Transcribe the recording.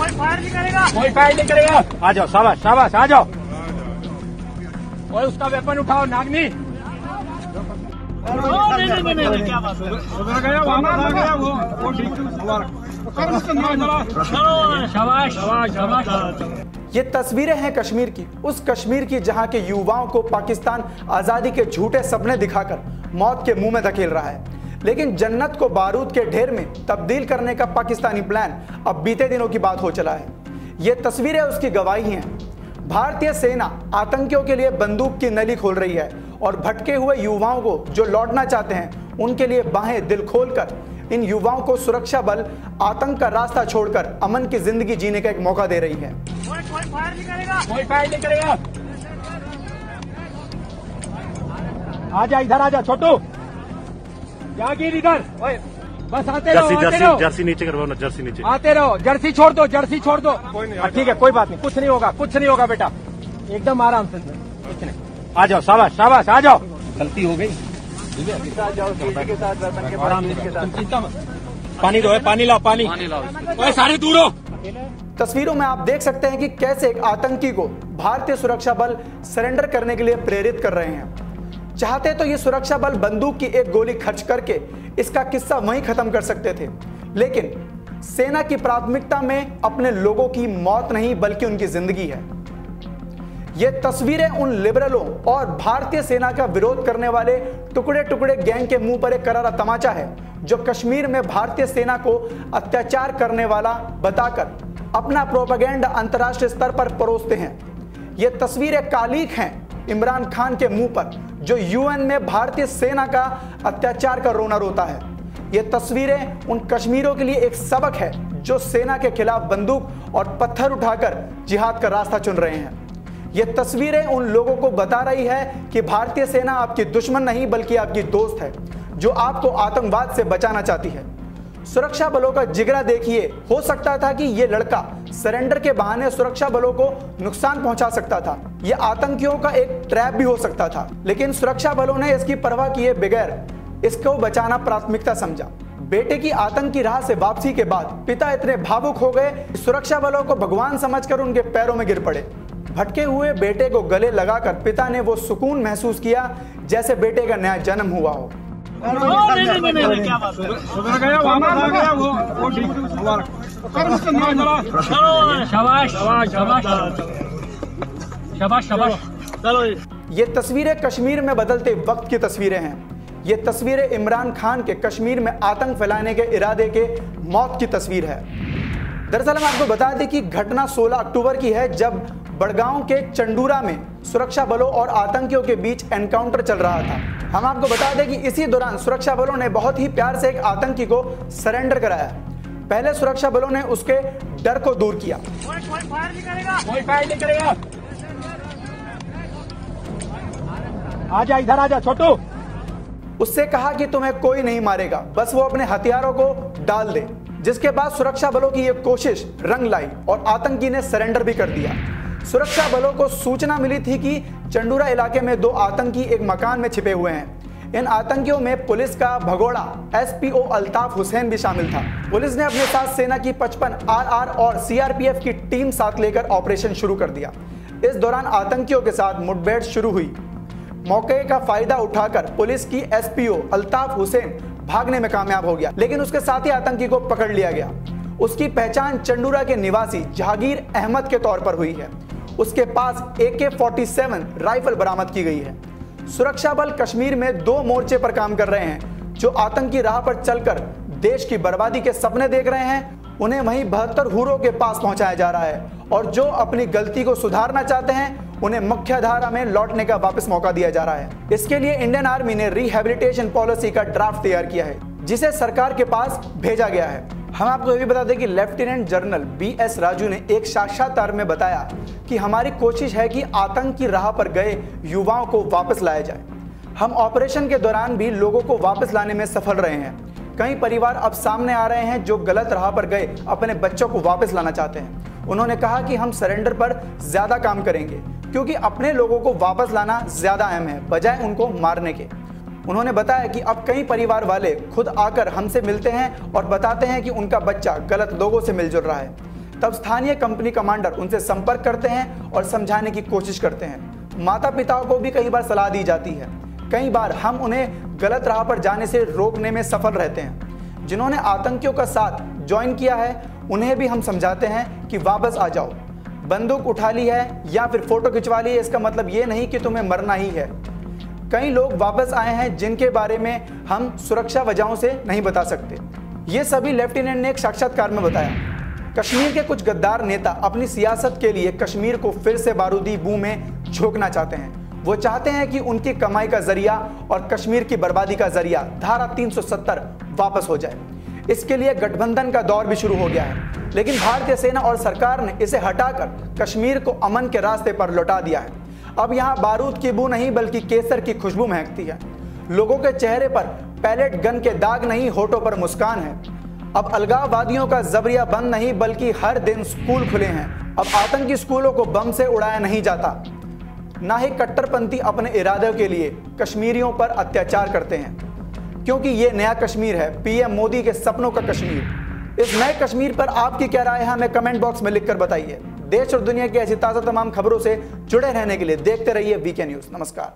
कोई फायर नहीं करेगा। आ जाओ, शाबाश शाबाश, आ जाओ। और उसका वेपन उठाओ, नागनी। क्या बात है? ये तस्वीरें हैं कश्मीर की, उस कश्मीर की जहां के युवाओं को पाकिस्तान आजादी के झूठे सपने दिखाकर मौत के मुंह में धकेल रहा है। लेकिन जन्नत को बारूद के ढेर में तब्दील करने का पाकिस्तानी प्लान अब बीते दिनों की बात हो चला है। ये तस्वीरें उसकी गवाही हैं। भारतीय सेना आतंकियों के लिए बंदूक की नली खोल रही है और भटके हुए युवाओं को जो लौटना चाहते हैं उनके लिए बाहें दिल खोलकर इन युवाओं को सुरक्षा बल आतंक का रास्ता छोड़कर अमन की जिंदगी जीने का एक मौका दे रही है। कोई फायर नहीं करेगा। आजा इधर, आजा छोटू, जागीर इधर। बस आते रहो, जर्सी नीचे करवाओ ना, जर्सी नीचे। आते रहो, जर्सी छोड़ दो, जर्सी छोड़ दो। ठीक है, कोई बात नहीं, कुछ नहीं होगा, कुछ नहीं होगा बेटा, एकदम आराम से, कुछ नहीं। आ जाओ, शाबाश शाबाश, आ जाओ। गलती हो गई, पानी दो, पानी लाओ, पानी लाओ, सारे दूर हो। तस्वीरों में आप देख सकते हैं कि कैसे एक आतंकी को भारतीय सुरक्षा बल सरेंडर करने के लिए प्रेरित कर रहे हैं। चाहते तो ये सुरक्षा बल बंदूक की एक गोली खर्च करके इसका किस्सा वहीं खत्म कर सकते थे, लेकिन सेना की प्राथमिकता में अपने लोगों की मौत नहीं बल्कि उनकी जिंदगी है। ये तस्वीरें उन लिबरलों और भारतीय सेना का विरोध करने वाले टुकड़े टुकड़े गैंग के मुंह पर एक करारा तमाचा है, जो कश्मीर में भारतीय सेना को अत्याचार करने वाला बताकर अपना प्रोपेगेंडा अंतर्राष्ट्रीय स्तर पर परोसते हैं। ये तस्वीरें कालीक हैं इमरान खान के मुंह पर, जो यूएन में भारतीय सेना का अत्याचार का रोना रोता है। ये तस्वीरें उन कश्मीरियों के लिए एक सबक है जो सेना के खिलाफ बंदूक और पत्थर उठाकर जिहाद का रास्ता चुन रहे हैं। ये तस्वीरें उन लोगों को बता रही है कि भारतीय सेना आपकी दुश्मन नहीं बल्कि आपकी दोस्त है, जो आपको आतंकवाद से बचाना चाहती है। सुरक्षा बलों का जिगरा देखिए। हो सकता था कि ये लड़का सरेंडर के बहाने सुरक्षा बलों को नुकसान पहुंचा सकता था, यह आतंकियों का एक ट्रैप भी हो सकता था, लेकिन सुरक्षा बलों ने इसकी परवाह किए बगैर इसको बचाना प्राथमिकता समझा। बेटे की आतंक की राह से वापसी के बाद पिता इतने भावुक हो गए, सुरक्षा बलों को भगवान समझकर उनके पैरों में गिर पड़े। भटके हुए बेटे को गले लगाकर पिता ने वो सुकून महसूस किया जैसे बेटे का नया जन्म हुआ हो। क्या बात है? शाबाश। चलो, ये तस्वीरें कश्मीर में बदलते वक्त की तस्वीरें हैं। ये तस्वीरें इमरान खान के कश्मीर में आतंक फैलाने के इरादे के मौत की तस्वीर है। दरअसल हम आपको बता दें कि घटना 16 अक्टूबर की है, जब बड़गांव के चंडूरा में सुरक्षा बलों और आतंकियों के बीच एनकाउंटर चल रहा था। हम आपको बता दें कि इसी दौरान सुरक्षा बलों ने बहुत ही प्यार से एक आतंकी को सरेंडर कराया। पहले सुरक्षा बलों ने उसके डर को दूर किया। कोई फायर नहीं करेगा। आजा इधर, आजा छोटू। उससे कहा कि तुम्हें कोई नहीं मारेगा, बस वो अपने हथियारों को डाल दे। जिसके बाद सुरक्षा बलों की यह कोशिश रंग लाई और आतंकी ने सरेंडर भी कर दिया। सुरक्षा बलों को सूचना मिली थी कि चंडूरा इलाके में 2 आतंकी एक मकान में छिपे हुए हैं। इन आतंकियों में पुलिस का भगोड़ा एसपीओ अल्ताफ हुसैन भी शामिल था। पुलिस ने अपने साथ सेना की 55 आरआर और सीआरपीएफ की टीम साथ लेकर ऑपरेशन शुरू कर दिया। इस दौरान आतंकियों के साथ मुठभेड़ शुरू हुई। मौके का फायदा उठाकर पुलिस की एसपीओ अल्ताफ हुसैन भागने में कामयाब हो गया, लेकिन उसके साथी आतंकी को पकड़ लिया गया। उसकी पहचान चंडूरा के निवासी जहांगीर अहमद के तौर पर हुई है। उसके पास AK-47 राइफल बरामद की गई है। सुरक्षा बल कश्मीर में 2 मोर्चे पर काम कर रहे हैं। जो आतंकी राह पर चलकर देश की बर्बादी के सपने देख रहे हैं, उन्हें वहीं 72 हूरों के पास पहुंचाया जा रहा है, और जो अपनी गलती को सुधारना चाहते हैं उन्हें मुख्य धारा में लौटने का वापस मौका दिया जा रहा है। इसके लिए इंडियन आर्मी ने रिहैबिलिटेशन पॉलिसी का ड्राफ्ट तैयार किया है, जिसे सरकार के पास भेजा गया है। हम आपको ये भी बता दें कि लेफ्टिनेंट जनरल BS राजू ने एक साक्षात्कार में बताया कि हमारी कोशिश है कि आतंक की राह पर गए युवाओं को वापस लाया जाए। हम ऑपरेशन के दौरान भी लोगों को वापस लाने में सफल रहे हैं। कई परिवार अब सामने आ रहे हैं जो गलत राह पर गए अपने बच्चों को वापस लाना चाहते हैं। उन्होंने कहा कि हम सरेंडर पर ज्यादा काम करेंगे, क्योंकि अपने लोगों को वापस लाना ज्यादा अहम है बजाय उनको मारने के। उन्होंने बताया कि अब कई परिवार वाले खुद आकर हमसे मिलते हैं और बताते हैं कि उनका बच्चा गलत लोगों से मिलजुल रहा है। तब स्थानीय कंपनी कमांडर उनसे संपर्क करते हैं और समझाने की कोशिश करते हैं। माता पिताओं को भी कई बार सलाह दी जाती है। कई बार हम उन्हें गलत राह पर जाने से रोकने में सफल रहते हैं। जिन्होंने आतंकियों का साथ ज्वाइन किया है उन्हें भी हम समझाते हैं कि वापस आ जाओ। बंदूक उठा ली है या फिर फोटो खिंचवा ली है, इसका मतलब ये नहीं कि तुम्हें मरना ही है। कई लोग वापस आए हैं जिनके बारे में हम सुरक्षा वजहों से नहीं बता सकते। ये सभी लेफ्टिनेंट ने एक साक्षात्कार में बताया। कश्मीर के कुछ गद्दार नेता अपनी सियासत के लिए कश्मीर को फिर से बारूदी बूम में झोंकना चाहते हैं। वो चाहते हैं कि उनकी कमाई का जरिया और कश्मीर की बर्बादी का जरिया धारा 370 वापस हो जाए। इसके लिए गठबंधन का दौर भी शुरू हो गया है, लेकिन भारतीय सेना और सरकार ने इसे हटाकर कश्मीर को अमन के रास्ते पर लौटा दिया है। अब यहाँ बारूद की बू नहीं बल्कि केसर की खुशबू महकती है। लोगों के चेहरे पर पैलेट गन के दाग नहीं, होठों पर मुस्कान है। अब अलगाववादियों का जबरिया बंद नहीं बल्कि हर दिन स्कूल खुले हैं। अब आतंकी स्कूलों को बम से उड़ाया नहीं जाता, ना ही कट्टरपंथी अपने इरादों के लिए कश्मीरियों पर अत्याचार करते हैं, क्योंकि ये नया कश्मीर है, पीएम मोदी के सपनों का कश्मीर। इस नए कश्मीर पर आपकी क्या राय है हमें कमेंट बॉक्स में लिखकर बताइए। देश और दुनिया की ऐसी ताज़ा तमाम खबरों से जुड़े रहने के लिए देखते रहिए वीके न्यूज़। नमस्कार।